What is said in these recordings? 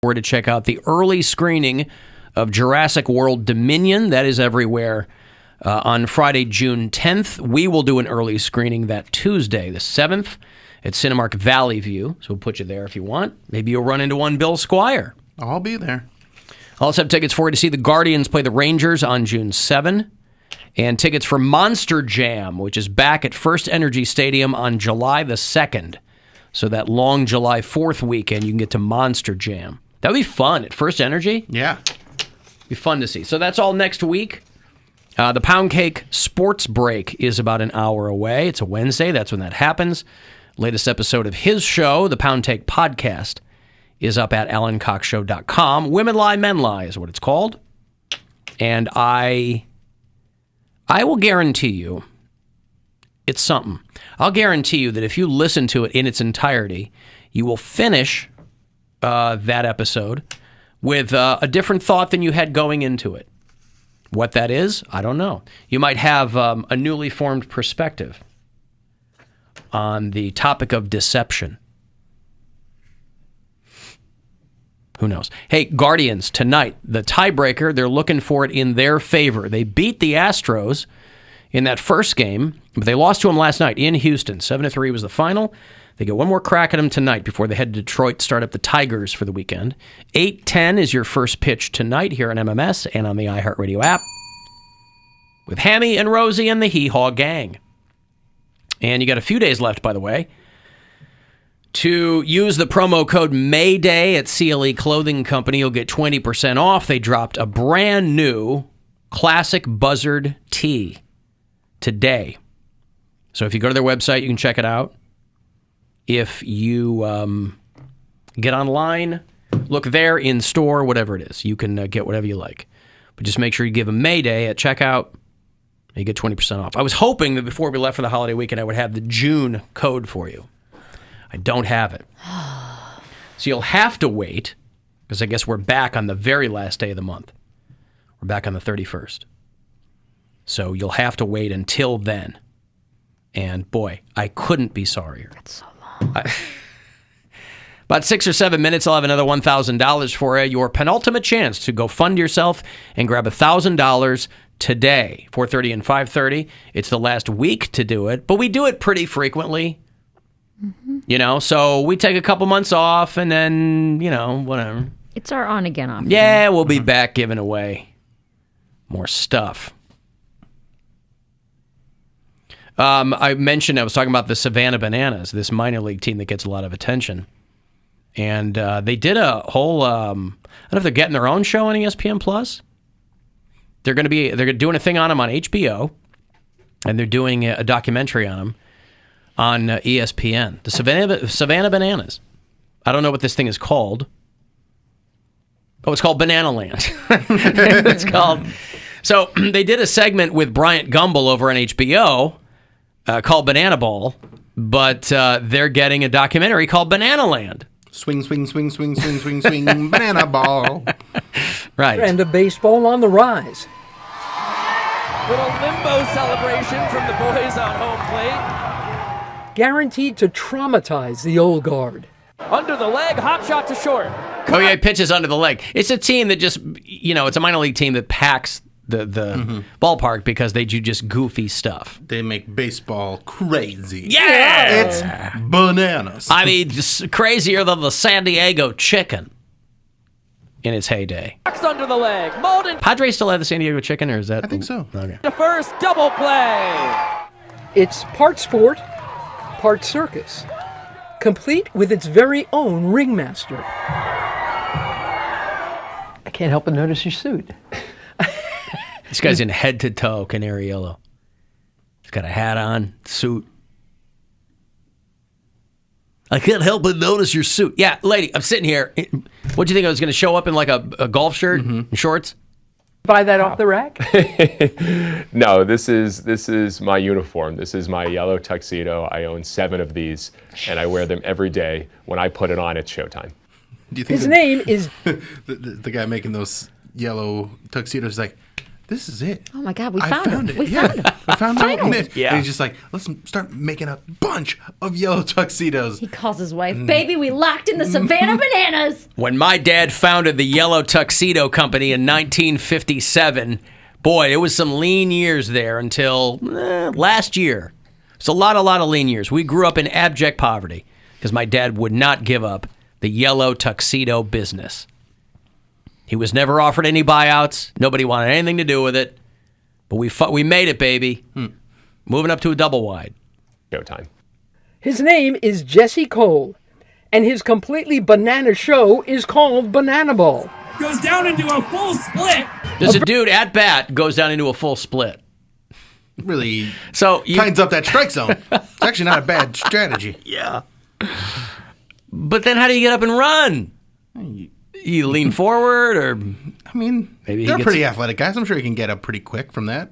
Or to check out the early screening of Jurassic World Dominion. That is everywhere on Friday, June 10th. We will do an early screening that Tuesday, the 7th, at Cinemark Valley View. So we'll put you there if you want. Maybe you'll run into one Bill Squire. I'll be there. I also have tickets for you to see the Guardians play the Rangers on June 7. And tickets for Monster Jam, which is back at First Energy Stadium on July the 2nd. So that long July 4th weekend, you can get to Monster Jam. That would be fun at First Energy. Yeah. Be fun to see. So that's all next week. The Poundcake Sports Break is about an hour away. It's a Wednesday. That's when that happens. Latest episode of his show, the Poundcake Podcast, is up at alancoxshow.com. Women Lie, Men Lie is what it's called. And I will guarantee you it's something. I'll guarantee you that if you listen to it in its entirety, you will finish that episode with a different thought than you had going into it. What that is, I don't know. You might have a newly formed perspective on the topic of deception. Who knows? Hey, Guardians, tonight, the tiebreaker, they're looking for it in their favor. They beat the Astros in that first game, but they lost to them last night in Houston. 7-3 was the final. They get one more crack at them tonight before they head to Detroit, start up the Tigers for the weekend. 8:10 is your first pitch tonight here on MMS and on the iHeartRadio app with Hammy and Rosie and the Hee Haw Gang. And you got a few days left, by the way, to use the promo code MAYDAY at CLE Clothing Company. You'll get 20% off. They dropped a brand new classic Buzzard tee today. So if you go to their website, you can check it out. If you get online, look there, in store, whatever it is, you can get whatever you like. But just make sure you give them Mayday at checkout, and you get 20% off. I was hoping that before we left for the holiday weekend, I would have the June code for you. I don't have it. So you'll have to wait, because I guess we're back on the very last day of the month. We're back on the 31st. So you'll have to wait until then. And boy, I couldn't be sorrier. That's so long. About 6 or 7 minutes, I'll have another $1,000 for you. Your penultimate chance to go fund yourself and grab $1,000 today, 4:30 and 5:30. It's the last week to do it, but we do it pretty frequently. Mm-hmm. You know, so we take a couple months off and then, you know, whatever. It's our on again off. Yeah, we'll be back giving away more stuff. I was talking about the Savannah Bananas, this minor league team that gets a lot of attention. And they did a whole, I don't know if they're getting their own show on ESPN Plus. They're doing a thing on them on HBO, and they're doing a documentary on them on ESPN. The Savannah Bananas. I don't know what this thing is called. Oh, it's called Banana Land. It's called. So they did a segment with Bryant Gumbel over on HBO. Called Banana Ball, but they're getting a documentary called Banana Land. Swing, swing, swing, swing, swing, swing, swing, banana ball. Right. And a baseball on the rise. Little limbo celebration from the boys on home plate. Guaranteed to traumatize the old guard. Under the leg, hot shot to short. Oh, yeah, pitches under the leg. It's a team that just, you know, it's a minor league team that packs the ballpark because they do just goofy stuff. They make baseball crazy. Yeah! It's bananas. I mean, just crazier than the San Diego Chicken in its heyday. Under the leg, Malden. Padres still have the San Diego Chicken, or is that? I think so. Okay. The first double play. It's part sport, part circus, complete with its very own ringmaster. I can't help but notice your suit. This guy's in head-to-toe canary yellow. He's got a hat on, suit. I can't help but notice your suit. Yeah, lady, I'm sitting here. What do you think I was going to show up in like a golf shirt and shorts? Buy that off the rack? No, this is my uniform. This is my yellow tuxedo. I own 7 of these, and I wear them every day. When I put it on, it's showtime. Do you think His name is... the guy making those yellow tuxedos is like, this is it. Oh my God, we I found it. We yeah. found him. I found out. Yeah. And he's just like, let's start making a bunch of yellow tuxedos. He calls his wife, baby, we locked in the Savannah Bananas. When my dad founded the Yellow Tuxedo Company in 1957, boy, it was some lean years there until last year. It's a lot of lean years. We grew up in abject poverty because my dad would not give up the yellow tuxedo business. He was never offered any buyouts. Nobody wanted anything to do with it. But we made it, baby. Moving up to a double wide. Showtime. His name is Jesse Cole, and his completely banana show is called Banana Ball. Goes down into a full split. There's a dude at bat goes down into a full split. Really So tightens up that strike zone. It's actually not a bad strategy. Yeah. But then how do you get up and run? You lean forward, or I mean, Maybe he they're gets- pretty athletic guys. I'm sure he can get up pretty quick from that.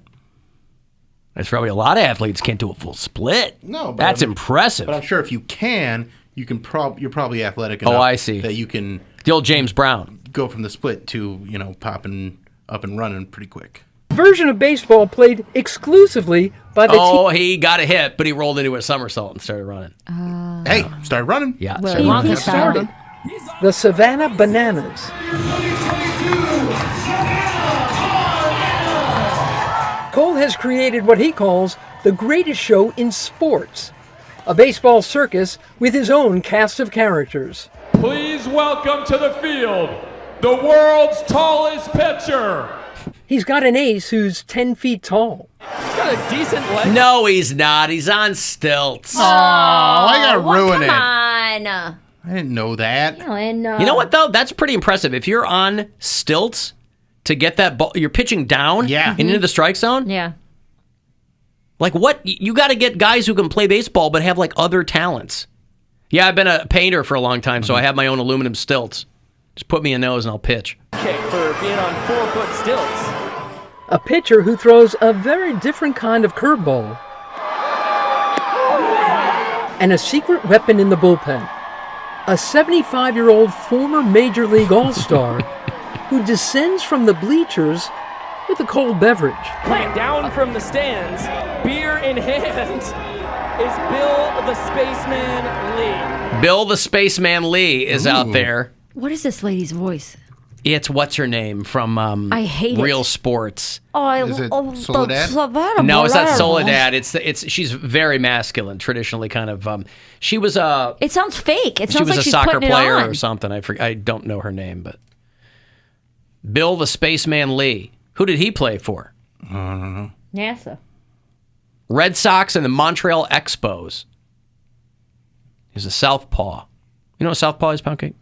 there's probably a lot of athletes can't do a full split. No, but That's I'm- impressive. But I'm sure if you can, you're probably athletic enough. Oh, I see. That you can The old James Brown. go from the split to popping up and running pretty quick. Version of baseball played exclusively by the Oh, he got a hit, but he rolled into a somersault and started running. Hey, start running. Yeah. Well, started he running. started. the Savannah Bananas. Cole has created what he calls the greatest show in sports, a baseball circus with his own cast of characters. Please welcome to the field the world's tallest pitcher. He's got an ace who's 10 feet tall. He's got a decent leg. No, he's not. He's on stilts. Oh, I gotta ruin it. Come on. I didn't know that. You know what, though? That's pretty impressive. If you're on stilts to get that ball, you're pitching down and into the strike zone. Yeah. Like, what? You got to get guys who can play baseball but have, like, other talents. Yeah, I've been a painter for a long time, so I have my own aluminum stilts. Just put me a nose and I'll pitch. Kick for being on 4-foot stilts. A pitcher who throws a very different kind of curveball. And a secret weapon in the bullpen. A 75-year-old former Major League All-Star who descends from the bleachers with a cold beverage. Down from the stands, beer in hand, is Bill the Spaceman Lee. Bill the Spaceman Lee is out there. What is this lady's voice? It's what's her name from I hate Real it. Sports. Is it Soledad? No, it's not Soledad. It's she's very masculine, traditionally kind of. She was a It sounds fake. It she sounds was like a she's soccer putting player it on. or something. I don't know her name, but Bill the Spaceman Lee. Who did he play for? NASA. Red Sox and the Montreal Expos. He's a southpaw. You know what southpaw is, Poundcake?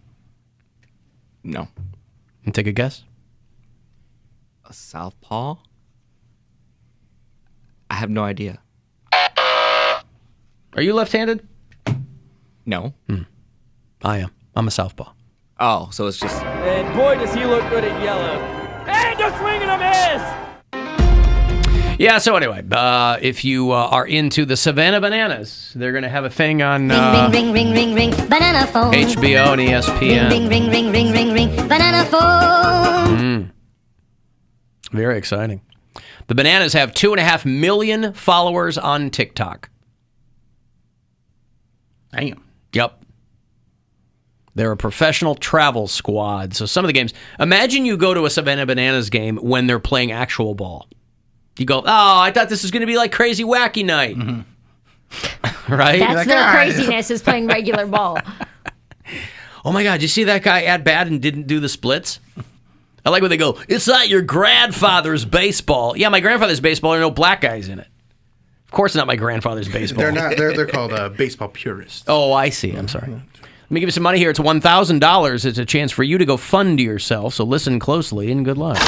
No. You take a guess? A southpaw? I have no idea. Are you left-handed? No. I am. I'm a southpaw. Oh, so it's just... And boy, does he look good at yellow. And a swing and a miss! Yeah, so anyway, if you are into the Savannah Bananas, they're going to have a thing on ring, ring, ring, ring, banana phone. HBO and ESPN. Ring, ring, ring, ring, ring, ring, banana phone. Very exciting. The Bananas have 2.5 million followers on TikTok. Damn. Yep. They're a professional travel squad. So some of the games, imagine you go to a Savannah Bananas game when they're playing actual ball. You go, oh, I thought this was going to be like Crazy Wacky Night. Right? That's like, their "Ah." craziness is playing regular ball. Oh my God, you see that guy at bat and didn't do the splits? I like when they go, it's not your grandfather's baseball. Yeah, my grandfather's baseball, there are no black guys in it. Of course it's not my grandfather's baseball. They're not. They're called baseball purists. Oh, I see. I'm sorry. Let me give you some money here. It's $1,000. It's a chance for you to go fund yourself, so listen closely and good luck.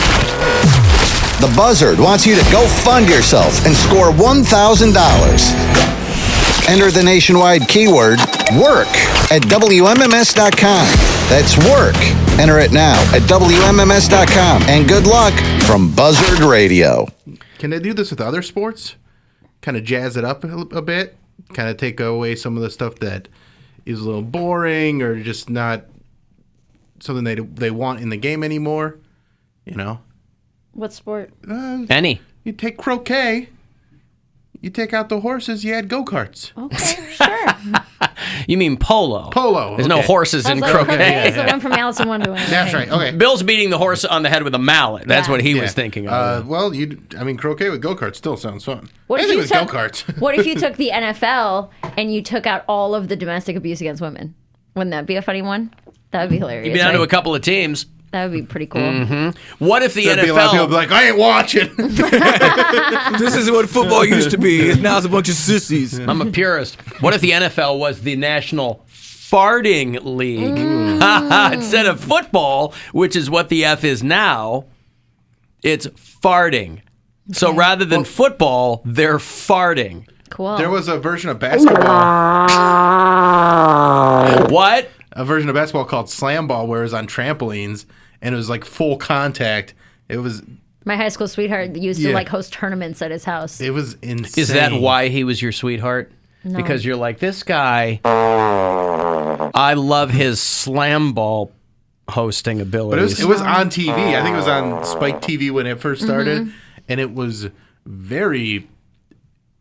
The Buzzard wants you to go fund yourself and score $1,000. Enter the nationwide keyword WORK at WMMS.com. That's WORK. Enter it now at WMMS.com. And good luck from Buzzard Radio. Can they do this with other sports? Kind of jazz it up a bit? Kind of take away some of the stuff that is a little boring or just not something they want in the game anymore? You know? What sport? Any. You take croquet. You take out the horses. You add go-karts. Okay, sure. You mean polo? Polo. There's no horses in croquet. Croquet is the one from Alice in Wonderland. That's right. Okay. Bill's beating the horse on the head with a mallet. That's Yeah. what he was thinking of. Well, croquet with go-karts still sounds fun. What if Anything you with took- go-karts. What if you took the NFL and you took out all of the domestic abuse against women? Wouldn't that be a funny one? That would be hilarious. You'd be down to right? a couple of teams. That would be pretty cool. What if the There'd be a lot of people NFL... be like, I ain't watching. This is what football used to be. Now it's a bunch of sissies. I'm a purist. What if the NFL was the National Farting League? Instead of football, which is what the F is now, it's farting. So rather than football, they're farting. Cool. There was a version of basketball. What? A version of basketball called slam ball where it was on trampolines and it was like full contact. It was My high school sweetheart used to host tournaments at his house. It was insane. Is that why he was your sweetheart? No. Because you're like, this guy, I love his slam ball hosting But abilities. it was on TV. I think it was on Spike TV when it first started, and it was very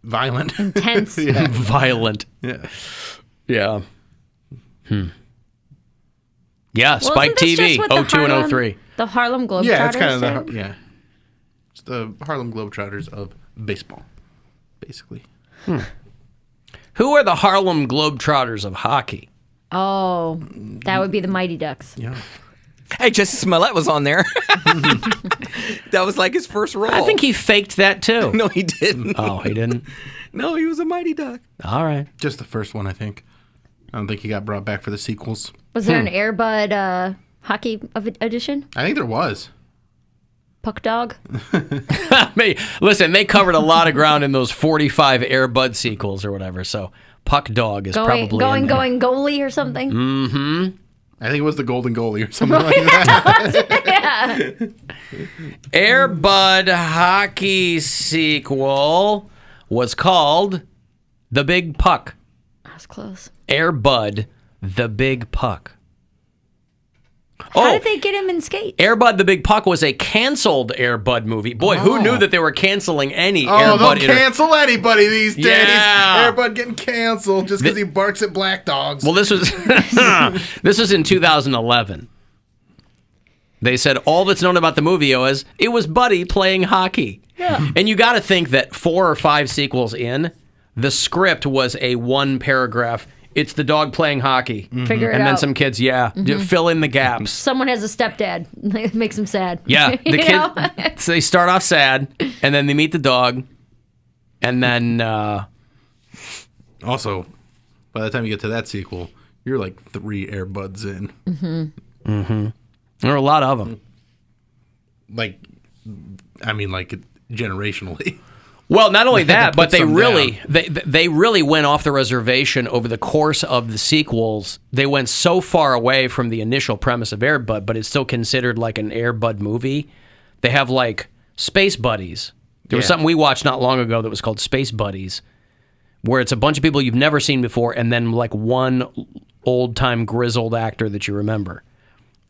violent, Intense. violent. Yeah. Yeah. Yeah, Well, Spike isn't this TV, just what the 02 and Harlem- 03. The Harlem Globetrotters. Yeah, it's kind of did? it's the Harlem Globetrotters of baseball, basically. Who are the Harlem Globetrotters of hockey? Oh, that would be the Mighty Ducks. Yeah. Hey, Jesse Smollett was on there. That was like his first role. I think he faked that too. No, he didn't. Oh, he didn't? No, he was a Mighty Duck. All right. Just the first one, I think. I don't think he got brought back for the sequels. Was there an Air Bud hockey edition? I think there was. Puck Dog? Listen, they covered a lot of ground in those 45 Air Bud sequels or whatever, so Puck Dog is probably in there. Going goalie or something? Mm-hmm. I think it was the Golden Goalie or something like that. Air Bud hockey sequel was called The Big Puck. That was close. Air Bud, The Big Puck. How did they get him in skate? Air Bud, The Big Puck was a canceled Air Bud movie. Boy, who knew that they were canceling any Air Oh, Bud? they'll cancel anybody these days. Yeah. Air Bud getting canceled just because he barks at black dogs. Well, this was this was in 2011. They said all that's known about the movie is it was Buddy playing hockey. Yeah. And you got to think that 4 or 5 sequels in, the script was a 1-paragraph. It's the dog playing hockey. Figure it And then out. some kids, fill in the gaps. Someone has a stepdad. It makes him sad. Yeah, the You know? kid. So they start off sad, and then they meet the dog, and then Also, by the time you get to that sequel, you're like 3 Air Buds in. there are a lot of them. Like generationally. Well, not only that, but Put some they really went off the reservation over the course of the sequels. They went so far away from the initial premise of Air Bud, but it's still considered like an Air Bud movie. They have like Space Buddies. There was something we watched not long ago that was called Space Buddies, where it's a bunch of people you've never seen before, and then like one old-time grizzled actor that you remember.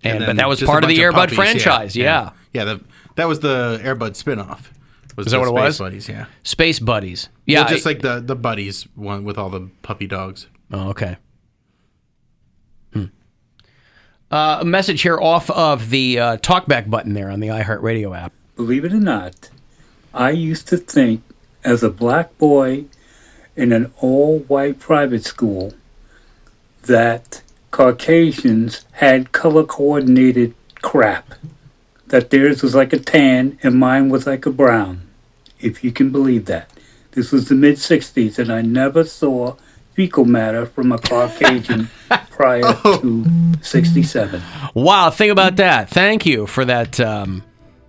But that was just a part of bunch the Air Bud puppies, franchise. Yeah. That was the Air Bud spinoff. Is that what it was? Space Buddies, yeah. Space Buddies. Yeah. Well, just like the Buddies one with all the puppy dogs. Oh, okay. A message here off of the talkback button there on the iHeartRadio app. Believe it or not, I used to think as a black boy in an all-white private school that Caucasians had color-coordinated crap. That theirs was like a tan and mine was like a brown, if you can believe that. This was the mid-'60s, and I never saw fecal matter from a Caucasian prior to 67. Wow, think about that. Thank you for that.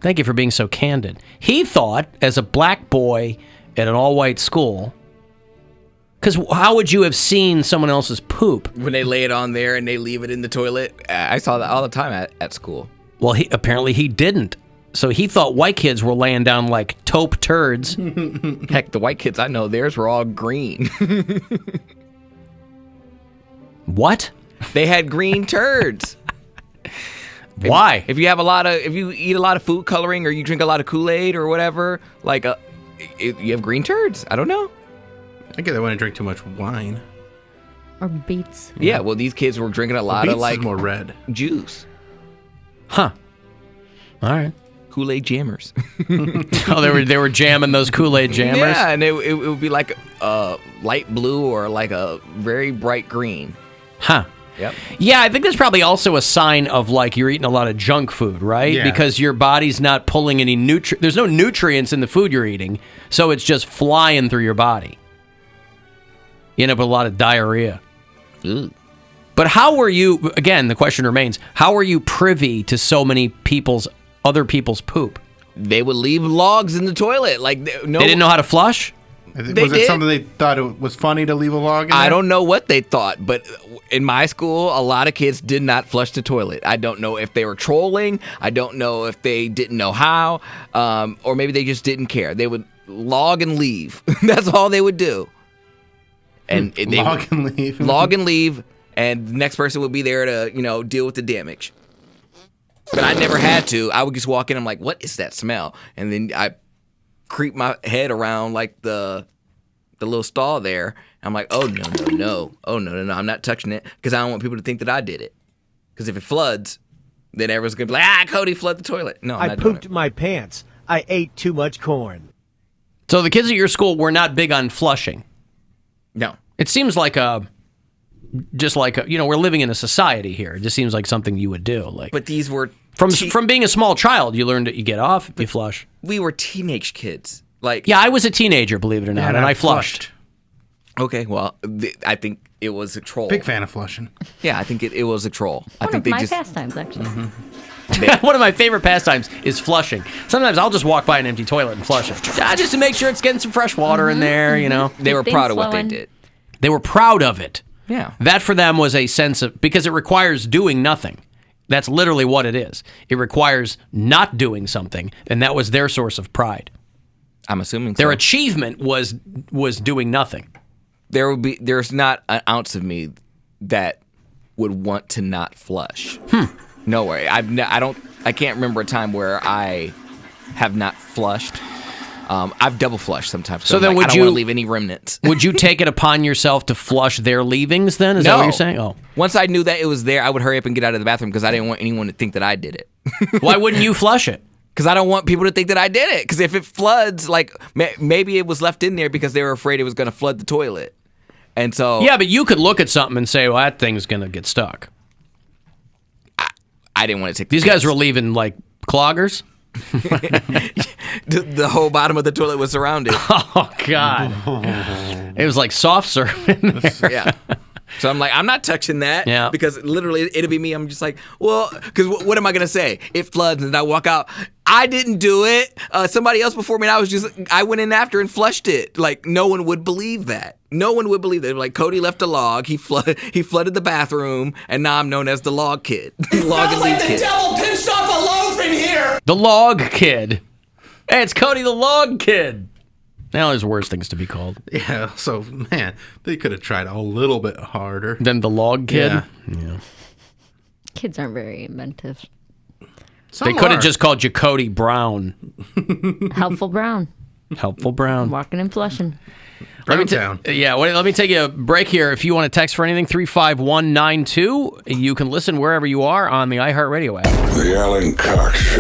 Thank you for being so candid. He thought, as a black boy at an all-white school, because how would you have seen someone else's poop? When they lay it on there and they leave it in the toilet. I saw that all the time at school. Well, apparently he didn't. So he thought white kids were laying down like taupe turds. Heck, the white kids I know, theirs were all green. What? They had green turds. Why? If you eat a lot of food coloring or you drink a lot of Kool-Aid or whatever, like you have green turds. I don't know. I get that when I drink too much wine. Or beets. Yeah, well, these kids were drinking a lot of like more red juice. Huh. All right. Kool-Aid jammers. Oh, they were jamming those Kool-Aid jammers? Yeah, and it would be like a light blue or like a very bright green. Huh. Yep. Yeah, I think that's probably also a sign of like you're eating a lot of junk food, right? Yeah. Because your body's not pulling any there's no nutrients in the food you're eating, so it's just flying through your body. You end up with a lot of diarrhea. Ooh. But how were you, again, the question remains, how were you privy to so many other people's poop? They would leave logs in the toilet. Like They didn't know how to flush? Was it something they thought it was funny to leave a log in there? I don't know what they thought, but in my school, a lot of kids did not flush the toilet. I don't know if they were trolling. I don't know if they didn't know how, or maybe they just didn't care. They would log and leave. That's all they would do. And they log and leave. Log and leave, and the next person would be there to, deal with the damage. But I never had to. I would just walk in. I'm like, what is that smell? And then I creep my head around like the little stall there. I'm like, oh no, I'm not touching it because I don't want people to think that I did it. Because if it floods, then everyone's gonna be like, Cody flooded the toilet. No, I'm not doing it. I pooped my pants. I ate too much corn. So the kids at your school were not big on flushing. No, it seems like we're living in a society here. It just seems like something you would do. Like, but these were from being a small child, you learned that you get off, you flush. We were teenage kids. Like, yeah, I was a teenager, believe it or not, and I flushed. Okay, well, I think it was a troll. Big fan of flushing. Yeah, I think it was a troll. One I think of my pastimes, actually. One of my favorite pastimes is flushing. Sometimes I'll just walk by an empty toilet and flush it, just to make sure it's getting some fresh water in there. They were proud of what they did. They were proud of it. Yeah, that for them was a sense of, because it requires doing nothing. That's literally what it is. It requires not doing something, and that was their source of pride. I'm assuming their achievement was doing nothing. There's not an ounce of me that would want to not flush. No way. I can't remember a time where I have not flushed. I've double flushed sometimes. So then I don't want to leave any remnants. Would you take it upon yourself to flush their leavings then? Is that what you're saying? Oh. Once I knew that it was there, I would hurry up and get out of the bathroom because I didn't want anyone to think that I did it. Why wouldn't you flush it? Because I don't want people to think that I did it. Because if it floods, like maybe it was left in there because they were afraid it was going to flood the toilet. And so... Yeah, but you could look at something and say, well, that thing's going to get stuck. I didn't want to take These guys were leaving, like, cloggers? The whole bottom of the toilet was surrounded. Oh, God. It was like soft serve in there. Yeah. So I'm like, I'm not touching that. Yeah. Because literally, it'll be me. I'm just like, well, because what am I going to say? It floods and I walk out. I didn't do it. Somebody else before me, and I went in after and flushed it. Like, no one would believe that. No one would believe that. Like, Cody left a log. He flooded the bathroom, and now I'm known as the log kid. Log and lead kid. The devil pinched off a loaf in here. The log kid. Hey, it's Cody the log kid. Now there's worse things to be called. Yeah, so, man, they could have tried a little bit harder. Than the log kid? Yeah. Kids aren't very inventive. They could have just called you Cody Brown. Helpful Brown. Helpful Brown. Walking and flushing. Browntown. Let me take a break here. If you want to text for anything, 35192. You can listen wherever you are on the iHeartRadio app. The Alan Cox Show.